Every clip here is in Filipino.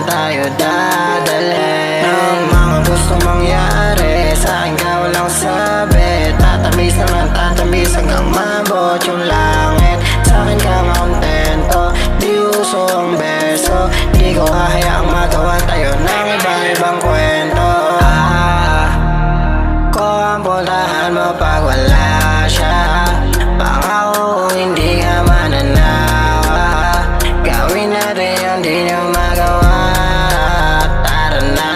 tayo dadalhin? Ang mga gusto mangyari sa akin ka walang sabi. Tatamis naman tatamis hanggang mabot yung langit. Sa akin ka makontento, di uso ang beso. Di ko hahayaang magawa tayo ng iba-ibang kwento. Ko ang puntahan mo pag wala siya. Pangako kung hindi ka mananawa, gawin natin yung di nyo magawa. Tara na,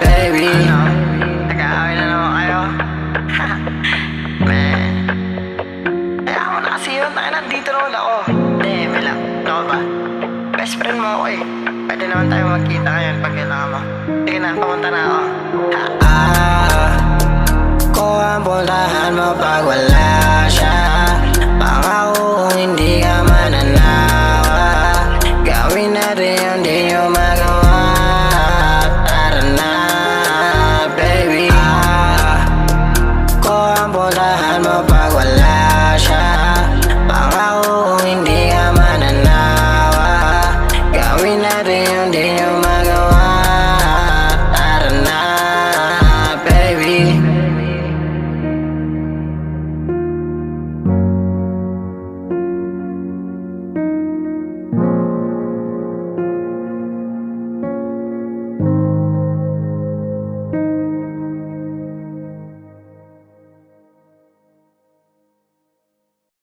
baby. Nag-aaway na naman kayo. Man, kaya ako na kasi yun. Nandito naman ako. Hindi, may lang. Ano ba? Best friend mo ako eh. Pwede naman tayo magkita ngayon pag kailangan mo. Sige na, pamunta na ako. Ko ang puntahan mo pag wala siya. Pangako kung hindi